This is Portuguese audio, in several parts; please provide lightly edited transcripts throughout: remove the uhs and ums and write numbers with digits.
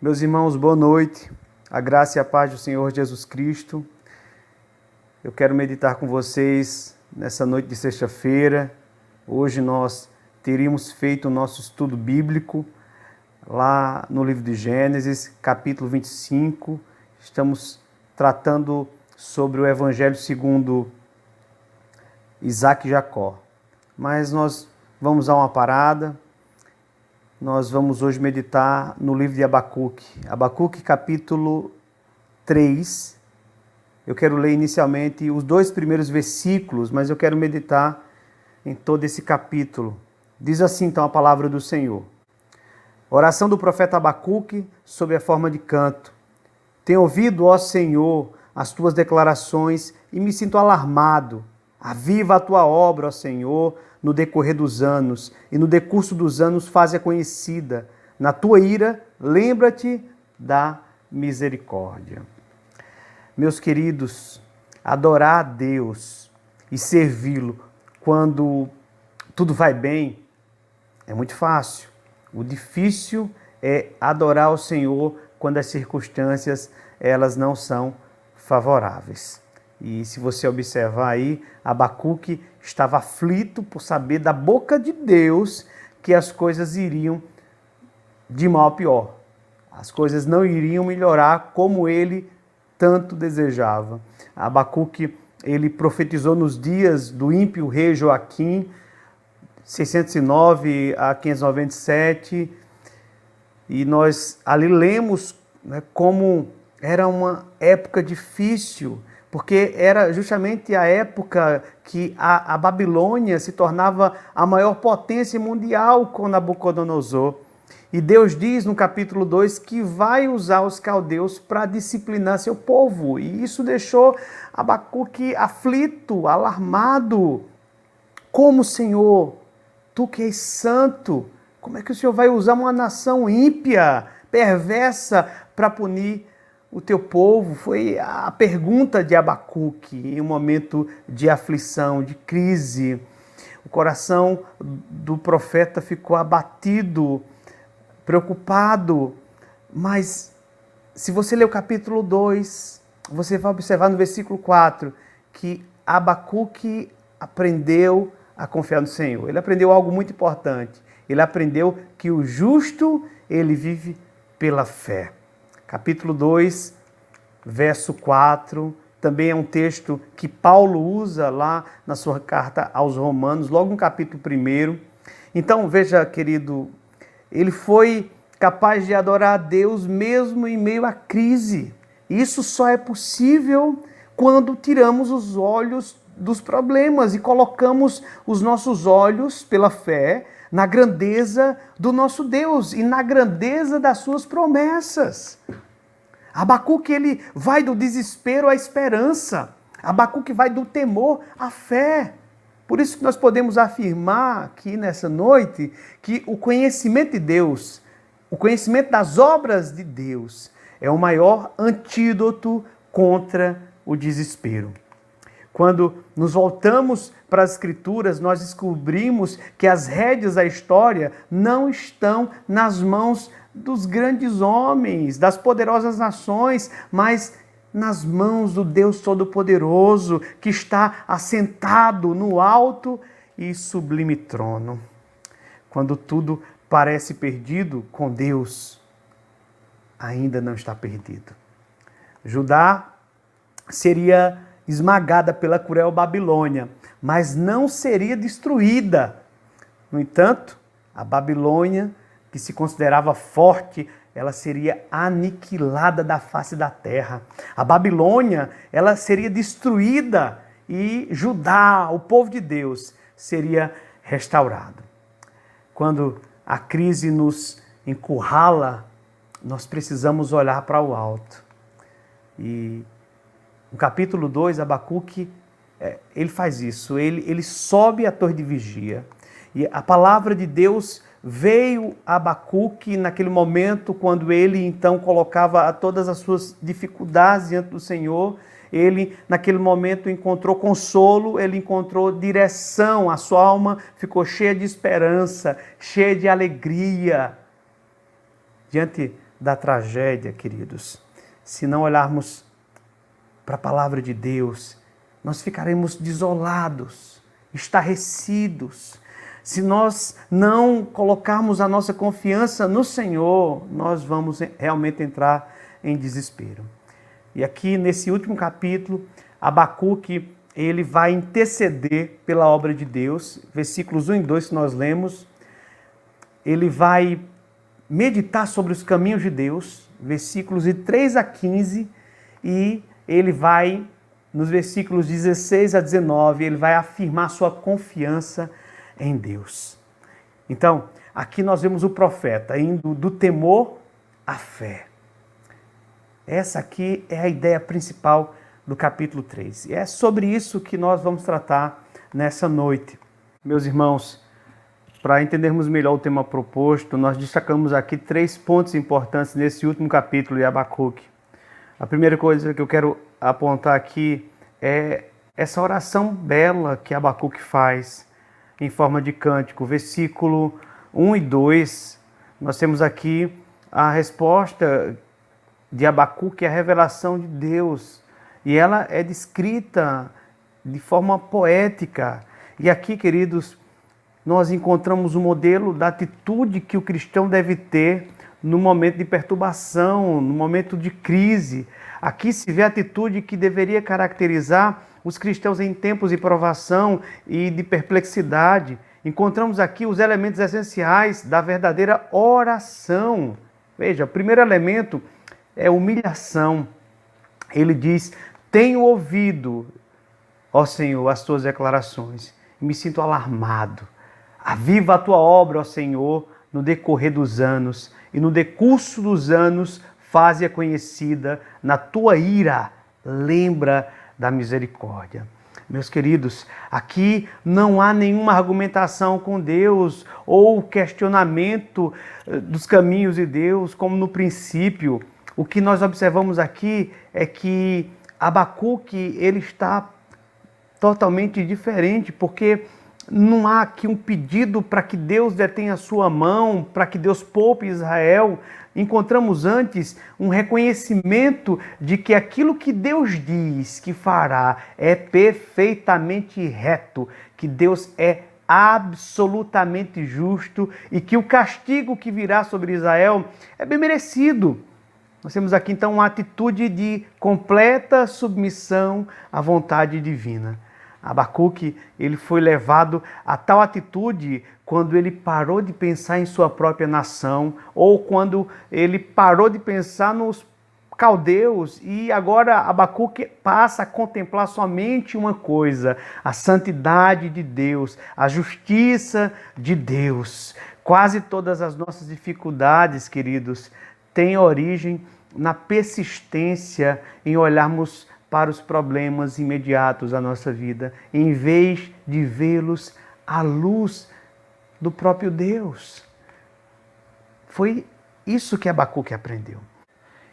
Meus irmãos, boa noite. A graça e a paz do Senhor Jesus Cristo. Eu quero meditar com vocês nessa noite de sexta-feira. Hoje nós teríamos feito o nosso estudo bíblico lá no livro de Gênesis, capítulo 25. Estamos tratando sobre o Evangelho segundo Isaac e Jacó. Mas nós vamos a uma parada. Nós vamos hoje meditar no livro de Abacuque. Abacuque, capítulo 3. Eu quero ler inicialmente os 2 primeiros versículos, mas eu quero meditar em todo esse capítulo. Diz assim então a palavra do Senhor. Oração do profeta Abacuque sob a forma de canto. Tenho ouvido, ó Senhor, as tuas declarações e me sinto alarmado. Aviva a tua obra, ó Senhor, no decorrer dos anos, e no decurso dos anos faze-a conhecida. Na tua ira, lembra-te da misericórdia. Meus queridos, adorar a Deus e servi-lo quando tudo vai bem é muito fácil. O difícil é adorar o Senhor quando as circunstâncias elas não são favoráveis. E se você observar aí, Abacuque estava aflito por saber da boca de Deus que as coisas iriam de mal a pior. As coisas não iriam melhorar como ele tanto desejava. Abacuque, ele profetizou nos dias do ímpio rei Joaquim, 609 a 597, e nós ali lemos, como era uma época difícil, porque era justamente a época que a Babilônia se tornava a maior potência mundial com Nabucodonosor. E Deus diz no capítulo 2 que vai usar os caldeus para disciplinar seu povo. E isso deixou Abacuque aflito, alarmado. Como, Senhor, tu que és santo, como é que o Senhor vai usar uma nação ímpia, perversa, para punir o teu povo? Foi a pergunta de Abacuque em um momento de aflição, de crise. O coração do profeta ficou abatido, preocupado. Mas se você ler o capítulo 2, você vai observar no versículo 4 que Abacuque aprendeu a confiar no Senhor. Ele aprendeu algo muito importante. Ele aprendeu que o justo, ele vive pela fé. Capítulo 2, verso 4, também é um texto que Paulo usa lá na sua carta aos Romanos, logo no capítulo 1. Então, veja, querido, ele foi capaz de adorar a Deus mesmo em meio à crise. Isso só é possível quando tiramos os olhos dos problemas e colocamos os nossos olhos pela fé na grandeza do nosso Deus e na grandeza das suas promessas. Abacuque, ele vai do desespero à esperança. Abacuque vai do temor à fé. Por isso que nós podemos afirmar aqui nessa noite que o conhecimento de Deus, o conhecimento das obras de Deus, é o maior antídoto contra o desespero. Quando nos voltamos para as Escrituras, nós descobrimos que as rédeas da história não estão nas mãos dos grandes homens, das poderosas nações, mas nas mãos do Deus Todo-Poderoso, que está assentado no alto e sublime trono. Quando tudo parece perdido, com Deus ainda não está perdido. Judá seria esmagada pela cruel Babilônia, mas não seria destruída. No entanto, a Babilônia, que se considerava forte, ela seria aniquilada da face da terra. A Babilônia, ela seria destruída e Judá, o povo de Deus, seria restaurado. Quando a crise nos encurrala, nós precisamos olhar para o alto. E no capítulo 2, Abacuque, ele faz isso, ele sobe a torre de vigia. E a palavra de Deus veio a Abacuque naquele momento, quando ele então colocava todas as suas dificuldades diante do Senhor. Ele, naquele momento, encontrou consolo, ele encontrou direção, a sua alma ficou cheia de esperança, cheia de alegria. Diante da tragédia, queridos, se não olharmos para a palavra de Deus, nós ficaremos desolados, estarrecidos. Se nós não colocarmos a nossa confiança no Senhor, nós vamos realmente entrar em desespero. E aqui, nesse último capítulo, Abacuque, ele vai interceder pela obra de Deus. Versículos 1 e 2 que nós lemos, ele vai meditar sobre os caminhos de Deus, versículos de 3 a 15, e ele vai, nos versículos 16 a 19, ele vai afirmar sua confiança em Deus. Então, aqui nós vemos o profeta indo do temor à fé. Essa aqui é a ideia principal do capítulo 3. E é sobre isso que nós vamos tratar nessa noite. Meus irmãos, para entendermos melhor o tema proposto, nós destacamos aqui 3 pontos importantes nesse último capítulo de Abacuque. A primeira coisa que eu quero apontar aqui é essa oração bela que Abacuque faz em forma de cântico. Versículo 1 e 2, nós temos aqui a resposta de Abacuque, a revelação de Deus. E ela é descrita de forma poética. E aqui, queridos, nós encontramos o modelo da atitude que o cristão deve ter no momento de perturbação, no momento de crise. Aqui se vê a atitude que deveria caracterizar os cristãos em tempos de provação e de perplexidade. Encontramos aqui os elementos essenciais da verdadeira oração. Veja, o primeiro elemento é humilhação. Ele diz: tenho ouvido, ó Senhor, as tuas declarações e me sinto alarmado. Aviva a tua obra, ó Senhor, no decorrer dos anos, e no decurso dos anos faze-a conhecida. Na tua ira, lembra da misericórdia. Meus queridos, aqui não há nenhuma argumentação com Deus ou questionamento dos caminhos de Deus, como no princípio. O que nós observamos aqui é que Abacuque, ele está totalmente diferente, porque não há aqui um pedido para que Deus detenha a sua mão, para que Deus poupe Israel. Encontramos antes um reconhecimento de que aquilo que Deus diz que fará é perfeitamente reto, que Deus é absolutamente justo e que o castigo que virá sobre Israel é bem merecido. Nós temos aqui então uma atitude de completa submissão à vontade divina. Abacuque, ele foi levado a tal atitude quando ele parou de pensar em sua própria nação, ou quando ele parou de pensar nos caldeus, e agora Abacuque passa a contemplar somente uma coisa: a santidade de Deus, a justiça de Deus. Quase todas as nossas dificuldades, queridos, têm origem na persistência em olharmos para os problemas imediatos da nossa vida, em vez de vê-los à luz do próprio Deus. Foi isso que Abacuque aprendeu.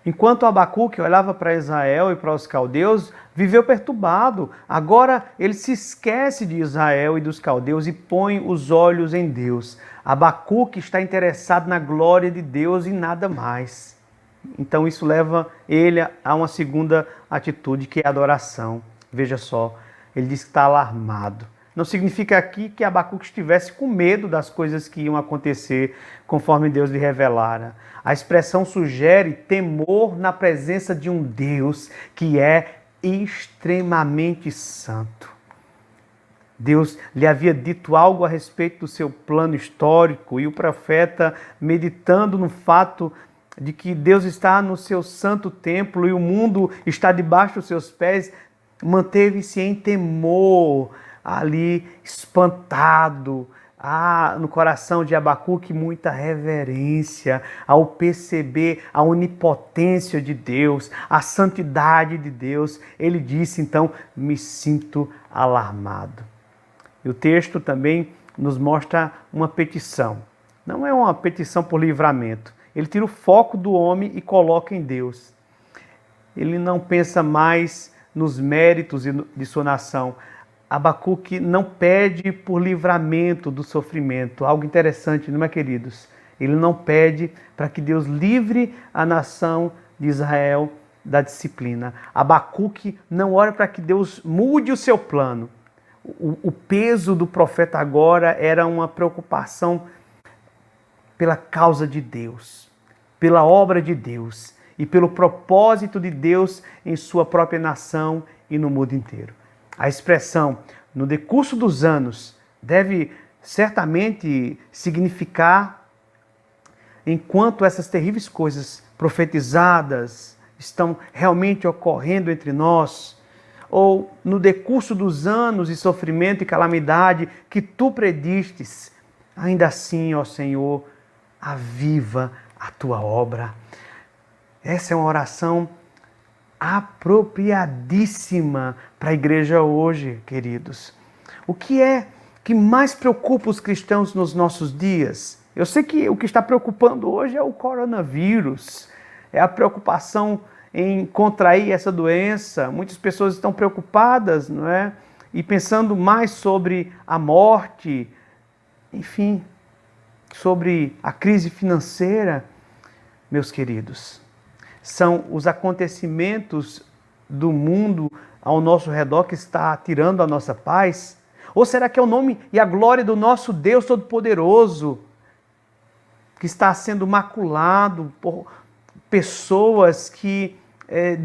Enquanto Abacuque olhava para Israel e para os caldeus, viveu perturbado. Agora ele se esquece de Israel e dos caldeus e põe os olhos em Deus. Abacuque está interessado na glória de Deus e nada mais. Então isso leva ele a uma segunda atitude, que é a adoração. Veja só, ele diz que está alarmado. Não significa aqui que Abacuque estivesse com medo das coisas que iam acontecer conforme Deus lhe revelara. A expressão sugere temor na presença de um Deus que é extremamente santo. Deus lhe havia dito algo a respeito do seu plano histórico, e o profeta, meditando no fato de que Deus está no seu santo templo e o mundo está debaixo dos seus pés, manteve-se em temor, ali espantado. Há no coração de Abacuque muita reverência ao perceber a onipotência de Deus, a santidade de Deus. Ele disse então: me sinto alarmado. E o texto também nos mostra uma petição. Não é uma petição por livramento. Ele tira o foco do homem e coloca em Deus. Ele não pensa mais nos méritos de sua nação. Abacuque não pede por livramento do sofrimento. Algo interessante, não é, queridos? Ele não pede para que Deus livre a nação de Israel da disciplina. Abacuque não ora para que Deus mude o seu plano. O peso do profeta agora era uma preocupação pela causa de Deus, pela obra de Deus e pelo propósito de Deus em sua própria nação e no mundo inteiro. A expressão no decurso dos anos deve certamente significar enquanto essas terríveis coisas profetizadas estão realmente ocorrendo entre nós, ou no decurso dos anos de sofrimento e calamidade que tu predistes, ainda assim, ó Senhor, aviva a tua obra. Essa é uma oração apropriadíssima para a igreja hoje, queridos. O que é que mais preocupa os cristãos nos nossos dias? Eu sei que o que está preocupando hoje é o coronavírus, é a preocupação em contrair essa doença. Muitas pessoas estão preocupadas, não é? E pensando mais sobre a morte, enfim, sobre a crise financeira. Meus queridos, são os acontecimentos do mundo ao nosso redor que está tirando a nossa paz? Ou será que é o nome e a glória do nosso Deus Todo-Poderoso que está sendo maculado por pessoas que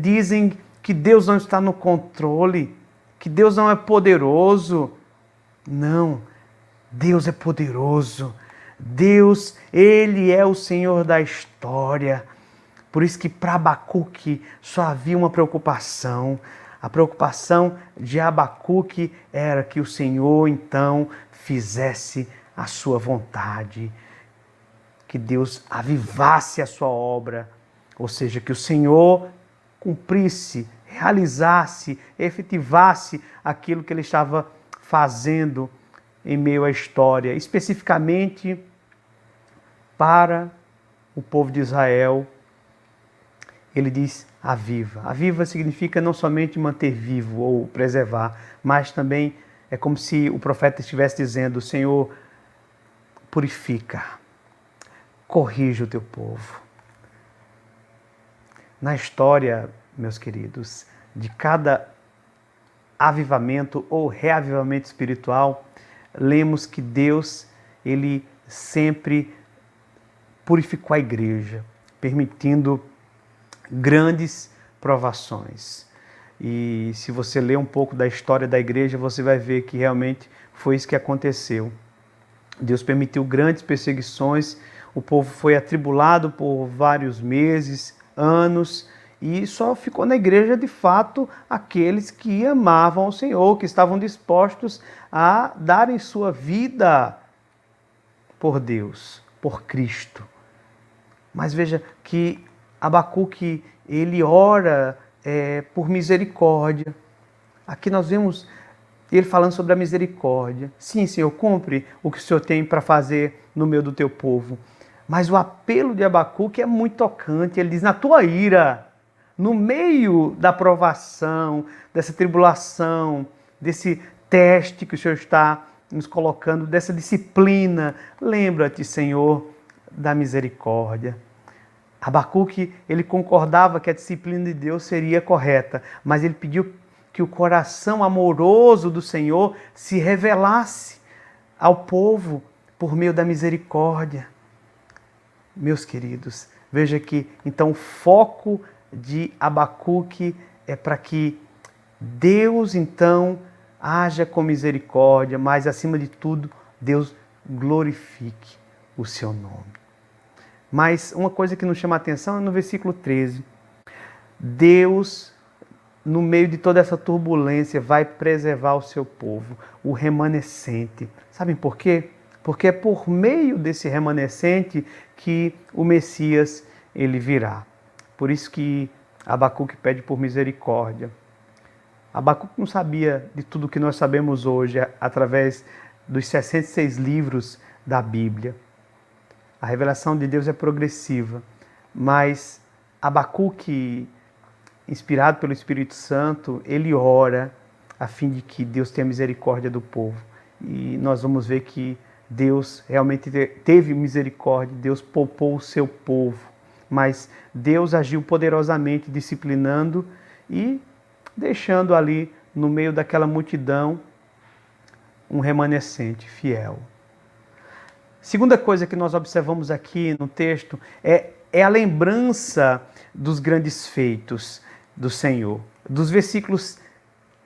dizem que Deus não está no controle, que Deus não é poderoso? Não, Deus é poderoso. Deus, Ele é o Senhor da história. Por isso que para Abacuque só havia uma preocupação. A preocupação de Abacuque era que o Senhor então fizesse a sua vontade, que Deus avivasse a sua obra, ou seja, que o Senhor cumprisse, realizasse, efetivasse aquilo que ele estava fazendo em meio à história, especificamente para o povo de Israel. Ele diz aviva. Aviva significa não somente manter vivo ou preservar, mas também é como se o profeta estivesse dizendo: Senhor, purifica, corrige o teu povo. Na história, meus queridos, de cada avivamento ou reavivamento espiritual, lemos que Deus, Ele sempre purificou a igreja, permitindo grandes provações. E se você ler um pouco da história da igreja, você vai ver que realmente foi isso que aconteceu. Deus permitiu grandes perseguições, o povo foi atribulado por vários meses, anos, e só ficou na igreja de fato aqueles que amavam o Senhor, que estavam dispostos a darem sua vida por Deus, por Cristo. Mas veja que Abacuque, ele ora por misericórdia. Aqui nós vemos ele falando sobre a misericórdia. Sim, Senhor, cumpre o que o Senhor tem para fazer no meio do teu povo. Mas o apelo de Abacuque é muito tocante. Ele diz: na tua ira, no meio da provação, dessa tribulação, desse teste que o Senhor está nos colocando, dessa disciplina, lembra-te, Senhor, da misericórdia. Abacuque, ele concordava que a disciplina de Deus seria correta, mas ele pediu que o coração amoroso do Senhor se revelasse ao povo por meio da misericórdia. Meus queridos, veja que então o foco de Abacuque é para que Deus então haja com misericórdia, mas acima de tudo, Deus glorifique o seu nome. Mas uma coisa que nos chama a atenção é no versículo 13. Deus, no meio de toda essa turbulência, vai preservar o seu povo, o remanescente. Sabem por quê? Porque é por meio desse remanescente que o Messias ele virá. Por isso que Abacuque pede por misericórdia. Abacuque não sabia de tudo que nós sabemos hoje através dos 66 livros da Bíblia. A revelação de Deus é progressiva, mas Abacuque, inspirado pelo Espírito Santo, ele ora a fim de que Deus tenha misericórdia do povo. E nós vamos ver que Deus realmente teve misericórdia, Deus poupou o seu povo, mas Deus agiu poderosamente, disciplinando e deixando ali no meio daquela multidão um remanescente fiel. Segunda coisa que nós observamos aqui no texto é a lembrança dos grandes feitos do Senhor. Dos versículos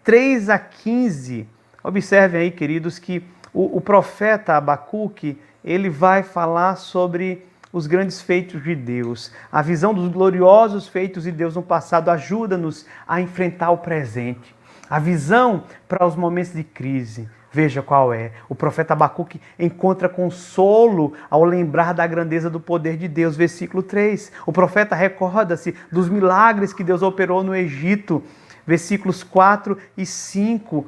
3 a 15, observem aí, queridos, que o profeta Abacuque, ele vai falar sobre os grandes feitos de Deus. A visão dos gloriosos feitos de Deus no passado ajuda-nos a enfrentar o presente. A visão para os momentos de crise, veja qual é. O profeta Abacuque encontra consolo ao lembrar da grandeza do poder de Deus. Versículo 3. O profeta recorda-se dos milagres que Deus operou no Egito. Versículos 4 e 5.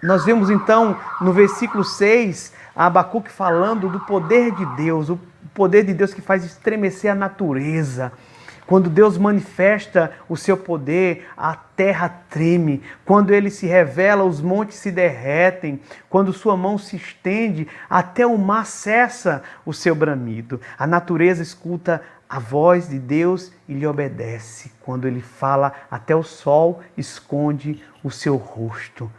Nós vemos então no versículo 6 Abacuque falando do poder de Deus, o poder de Deus que faz estremecer a natureza. Quando Deus manifesta o seu poder, a terra treme. Quando ele se revela, os montes se derretem. Quando sua mão se estende, até o mar cessa o seu bramido. A natureza escuta a voz de Deus e lhe obedece. Quando ele fala, até o sol esconde o seu rosto.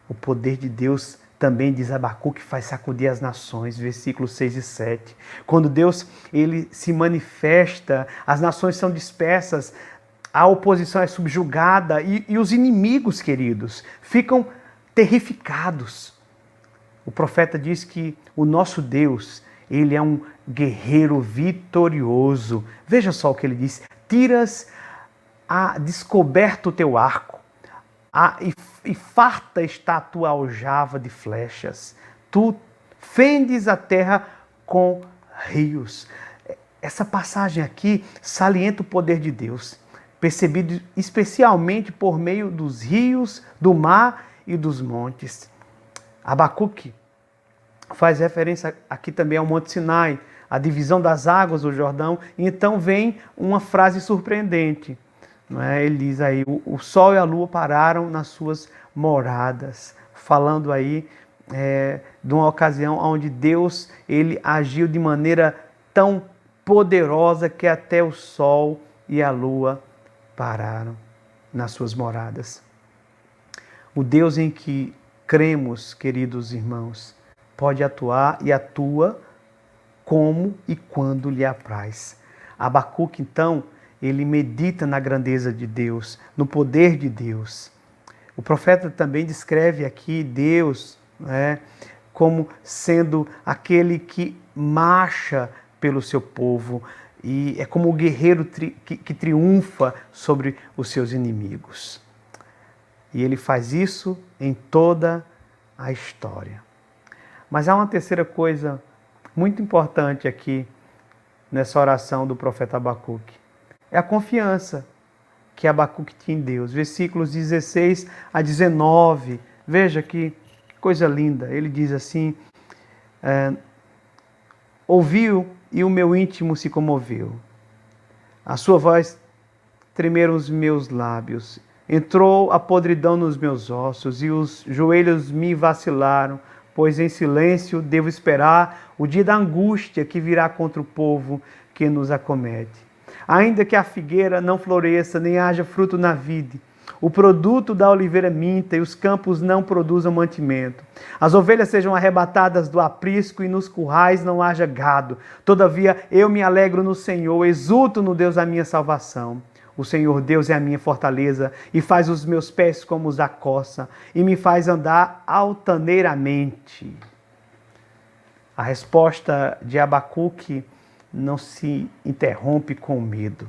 O poder de Deus também, diz Abacuque, faz sacudir as nações, versículos 6 e 7. Quando Deus ele se manifesta, as nações são dispersas, a oposição é subjugada e os inimigos, queridos, ficam terrificados. O profeta diz que o nosso Deus, ele é um guerreiro vitorioso. Veja só o que ele diz: tiras a descoberto o teu arco, e farta está a tua aljava de flechas. Tu fendes a terra com rios. Essa passagem aqui salienta o poder de Deus, percebido especialmente por meio dos rios, do mar e dos montes. Abacuque faz referência aqui também ao Monte Sinai, a divisão das águas do Jordão. E então vem uma frase surpreendente. Não é? Ele diz aí, o sol e a lua pararam nas suas moradas, falando aí de uma ocasião onde Deus ele agiu de maneira tão poderosa que até o sol e a lua pararam nas suas moradas. O Deus em que cremos, queridos irmãos, pode atuar e atua como e quando lhe apraz. Abacuque, então, ele medita na grandeza de Deus, no poder de Deus. O profeta também descreve aqui Deus como sendo aquele que marcha pelo seu povo e é como o guerreiro que triunfa sobre os seus inimigos. E ele faz isso em toda a história. Mas há uma terceira coisa muito importante aqui nessa oração do profeta Abacuque. É a confiança que Abacuque tinha em Deus. Versículos 16 a 19. Veja que coisa linda. Ele diz assim: ouviu e o meu íntimo se comoveu. A sua voz tremeram os meus lábios. Entrou a podridão nos meus ossos e os joelhos me vacilaram, pois em silêncio devo esperar o dia da angústia que virá contra o povo que nos acomete. Ainda que a figueira não floresça, nem haja fruto na vide, o produto da oliveira minta e os campos não produzam mantimento. As ovelhas sejam arrebatadas do aprisco e nos currais não haja gado. Todavia eu me alegro no Senhor, exulto no Deus da minha salvação. O Senhor Deus é a minha fortaleza e faz os meus pés como os da coça e me faz andar altaneiramente. A resposta de Abacuque não se interrompe com medo.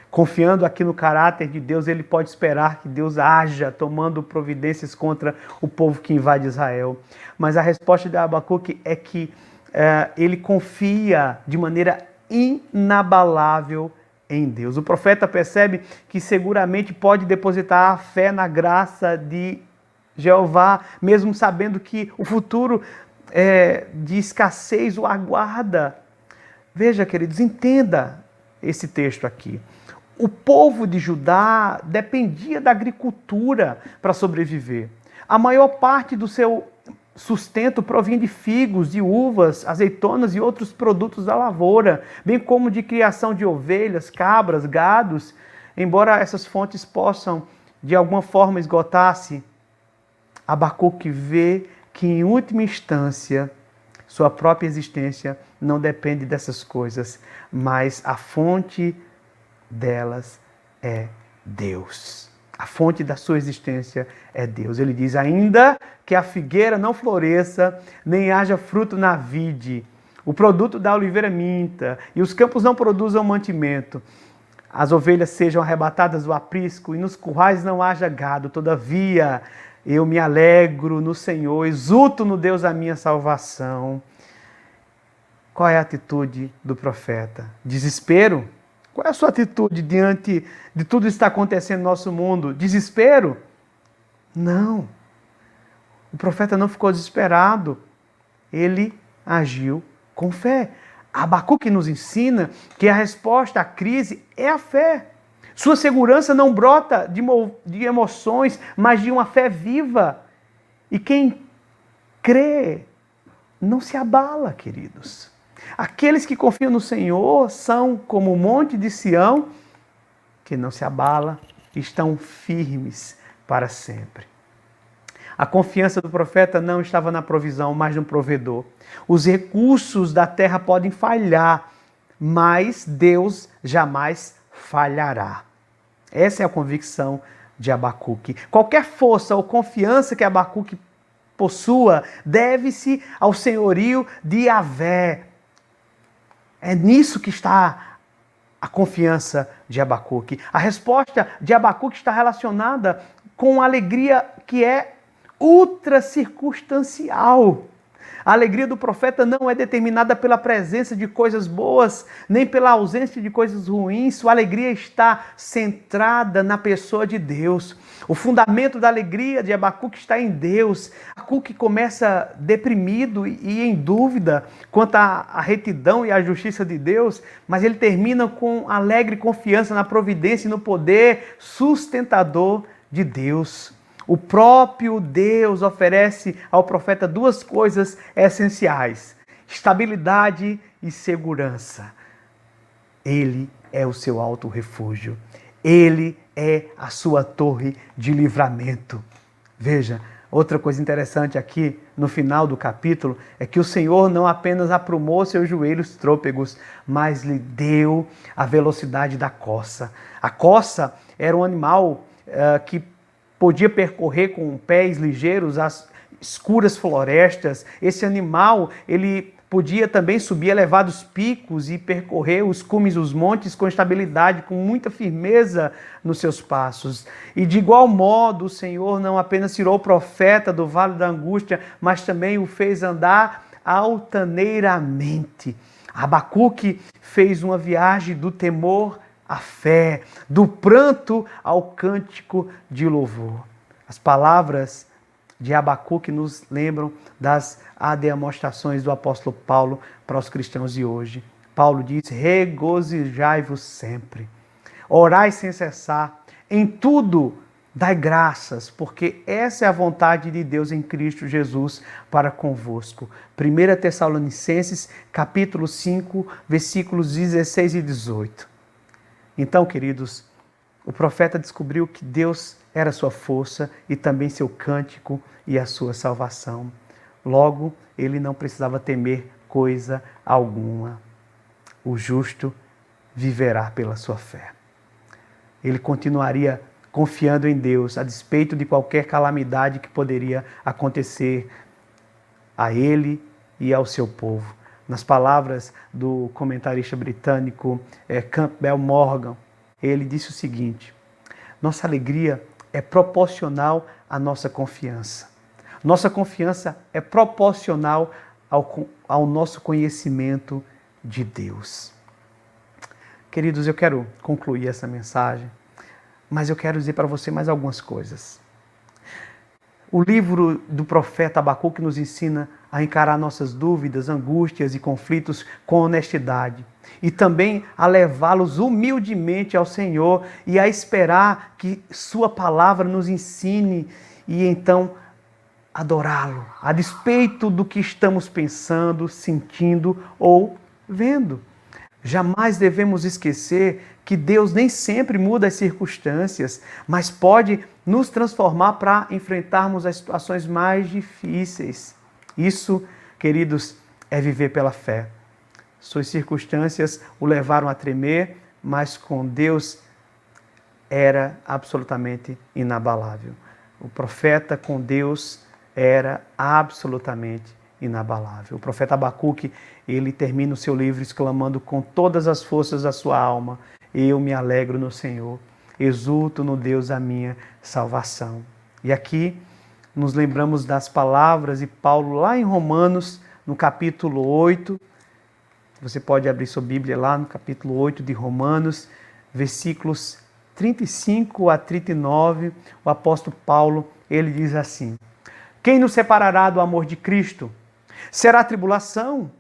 Confiando aqui no caráter de Deus, ele pode esperar que Deus haja, tomando providências contra o povo que invade Israel. Mas a resposta de Abacuque é que ele confia de maneira inabalável em Deus. O profeta percebe que seguramente pode depositar a fé na graça de Jeová, mesmo sabendo que o futuro de escassez o aguarda. Veja, queridos, entenda esse texto aqui. O povo de Judá dependia da agricultura para sobreviver. A maior parte do seu sustento provinha de figos, de uvas, azeitonas e outros produtos da lavoura, bem como de criação de ovelhas, cabras, gados. Embora essas fontes possam, de alguma forma, esgotar-se, Abacuque vê que, em última instância, sua própria existência não depende dessas coisas, mas a fonte delas é Deus. A fonte da sua existência é Deus. Ele diz: ainda que a figueira não floresça, nem haja fruto na vide, o produto da oliveira minta, e os campos não produzam mantimento, as ovelhas sejam arrebatadas do aprisco, e nos currais não haja gado, todavia eu me alegro no Senhor, exulto no Deus da minha salvação. Qual é a atitude do profeta? Desespero? Qual é a sua atitude diante de tudo isso que está acontecendo no nosso mundo? Desespero? Não. O profeta não ficou desesperado. Ele agiu com fé. Abacuque nos ensina que a resposta à crise é a fé. Sua segurança não brota de emoções, mas de uma fé viva. E quem crê não se abala, queridos. Aqueles que confiam no Senhor são como o monte de Sião, que não se abala, estão firmes para sempre. A confiança do profeta não estava na provisão, mas no provedor. Os recursos da terra podem falhar, mas Deus jamais falhará. Essa é a convicção de Abacuque. Qualquer força ou confiança que Abacuque possua deve-se ao senhorio de Yahvé. É nisso que está a confiança de Abacuque. A resposta de Abacuque está relacionada com a alegria que é ultra circunstancial. A alegria do profeta não é determinada pela presença de coisas boas, nem pela ausência de coisas ruins. Sua alegria está centrada na pessoa de Deus. O fundamento da alegria de Abacuque está em Deus. Abacuque começa deprimido e em dúvida quanto à retidão e à justiça de Deus, mas ele termina com alegre confiança na providência e no poder sustentador de Deus. O próprio Deus oferece ao profeta duas coisas essenciais: estabilidade e segurança. Ele é o seu alto refúgio. Ele é a sua torre de livramento. Veja, outra coisa interessante aqui no final do capítulo é que o Senhor não apenas aprumou seus joelhos trôpegos, mas lhe deu a velocidade da coça. A coça era um animal que podia percorrer com pés ligeiros as escuras florestas. Esse animal, ele podia também subir elevados picos e percorrer os cumes dos montes com estabilidade, com muita firmeza nos seus passos. E de igual modo, o Senhor não apenas tirou o profeta do vale da angústia, mas também o fez andar altaneiramente. Abacuque fez uma viagem do temor à fé, do pranto ao cântico de louvor. As palavras de Abacuque nos lembram das demonstrações do apóstolo Paulo para os cristãos de hoje. Paulo diz: regozijai-vos sempre, orai sem cessar, em tudo dai graças, porque essa é a vontade de Deus em Cristo Jesus para convosco. 1 Tessalonicenses, capítulo 5, versículos 16 e 18. Então, queridos, o profeta descobriu que Deus era sua força e também seu cântico e a sua salvação. Logo, ele não precisava temer coisa alguma. O justo viverá pela sua fé. Ele continuaria confiando em Deus, a despeito de qualquer calamidade que poderia acontecer a ele e ao seu povo. Nas palavras do comentarista britânico Campbell Morgan, ele disse o seguinte: nossa alegria é proporcional à nossa confiança. Nossa confiança é proporcional ao nosso conhecimento de Deus. Queridos, eu quero concluir essa mensagem, mas eu quero dizer para você mais algumas coisas. O livro do profeta Abacuque nos ensina a encarar nossas dúvidas, angústias e conflitos com honestidade e também a levá-los humildemente ao Senhor e a esperar que sua palavra nos ensine e então adorá-lo, a despeito do que estamos pensando, sentindo ou vendo. Jamais devemos esquecer que Deus nem sempre muda as circunstâncias, mas pode nos transformar para enfrentarmos as situações mais difíceis. Isso, queridos, é viver pela fé. Suas circunstâncias o levaram a tremer, mas com Deus era absolutamente inabalável. O profeta com Deus era absolutamente inabalável. O profeta Abacuque, ele termina o seu livro exclamando com todas as forças da sua alma: eu me alegro no Senhor, exulto no Deus a minha salvação. E aqui nos lembramos das palavras de Paulo lá em Romanos, no capítulo 8. Você pode abrir sua Bíblia lá no capítulo 8 de Romanos, versículos 35 a 39. O apóstolo Paulo, ele diz assim: quem nos separará do amor de Cristo? Será tribulação,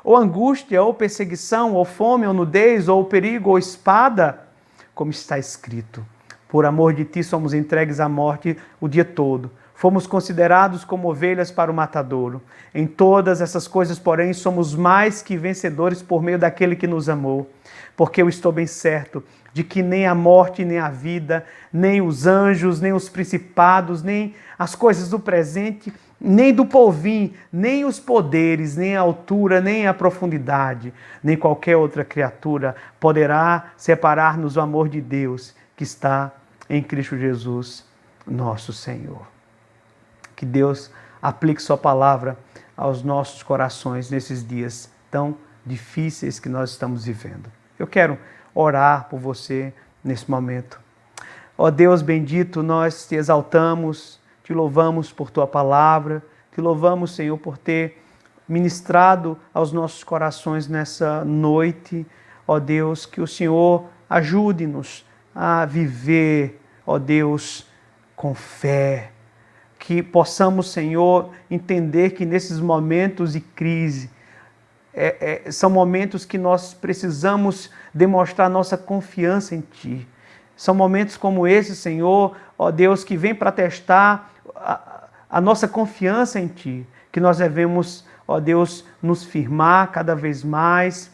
ou angústia, ou perseguição, ou fome, ou nudez, ou perigo, ou espada? Como está escrito: por amor de ti somos entregues à morte o dia todo. Fomos considerados como ovelhas para o matadouro. Em todas essas coisas, porém, somos mais que vencedores por meio daquele que nos amou. Porque eu estou bem certo de que nem a morte, nem a vida, nem os anjos, nem os principados, nem as coisas do presente, nem do porvir, nem os poderes, nem a altura, nem a profundidade, nem qualquer outra criatura poderá separar-nos do amor de Deus que está em Cristo Jesus, nosso Senhor. Que Deus aplique sua palavra aos nossos corações nesses dias tão difíceis que nós estamos vivendo. Eu quero orar por você nesse momento. Ó Deus bendito, nós te exaltamos, te louvamos por tua palavra, te louvamos, Senhor, por ter ministrado aos nossos corações nessa noite. Ó Deus, que o Senhor ajude-nos a viver, ó Deus, com fé. Que possamos, Senhor, entender que nesses momentos de crise, são momentos que nós precisamos demonstrar nossa confiança em Ti. São momentos como esse, Senhor, ó Deus, que vem para testar a nossa confiança em Ti. Que nós devemos, ó Deus, nos firmar cada vez mais,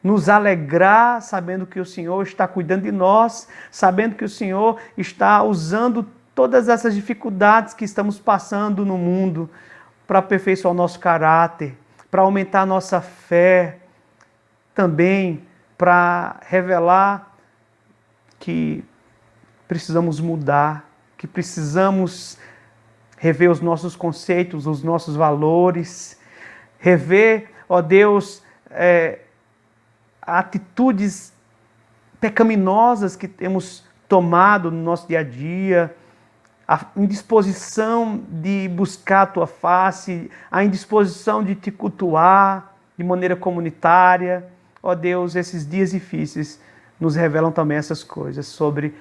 nos alegrar sabendo que o Senhor está cuidando de nós, sabendo que o Senhor está usando todas essas dificuldades que estamos passando no mundo para aperfeiçoar o nosso caráter, para aumentar a nossa fé, também para revelar que precisamos mudar, que precisamos rever os nossos conceitos, os nossos valores, rever, ó Deus, atitudes pecaminosas que temos tomado no nosso dia a dia, a indisposição de buscar a Tua face, a indisposição de Te cultuar de maneira comunitária. Ó Deus, esses dias difíceis nos revelam também essas coisas sobre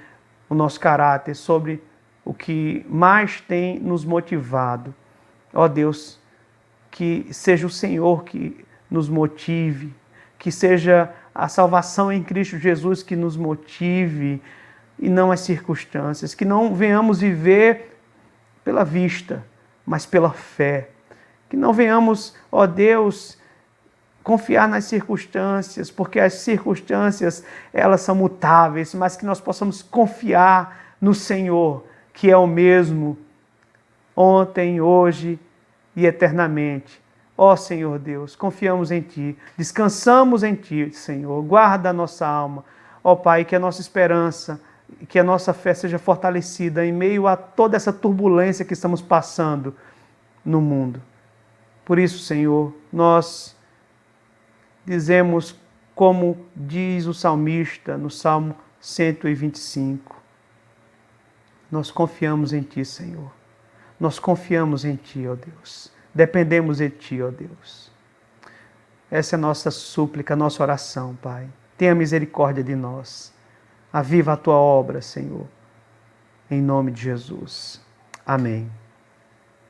o nosso caráter, sobre o que mais tem nos motivado. Ó Deus, que seja o Senhor que nos motive, que seja a salvação em Cristo Jesus que nos motive, e não as circunstâncias, que não venhamos viver pela vista, mas pela fé. Que não venhamos, ó Deus, confiar nas circunstâncias, porque as circunstâncias, elas são mutáveis, mas que nós possamos confiar no Senhor, que é o mesmo ontem, hoje e eternamente. Ó Senhor Deus, confiamos em Ti, descansamos em Ti, Senhor, guarda a nossa alma. Ó Pai, que a nossa esperança, que a nossa fé seja fortalecida em meio a toda essa turbulência que estamos passando no mundo. Por isso, Senhor, nós dizemos, como diz o salmista no Salmo 125, nós confiamos em Ti, Senhor. Nós confiamos em Ti, ó Deus. Dependemos de Ti, ó Deus. Essa é a nossa súplica, a nossa oração, Pai. Tenha misericórdia de nós. Aviva a Tua obra, Senhor. Em nome de Jesus. Amém.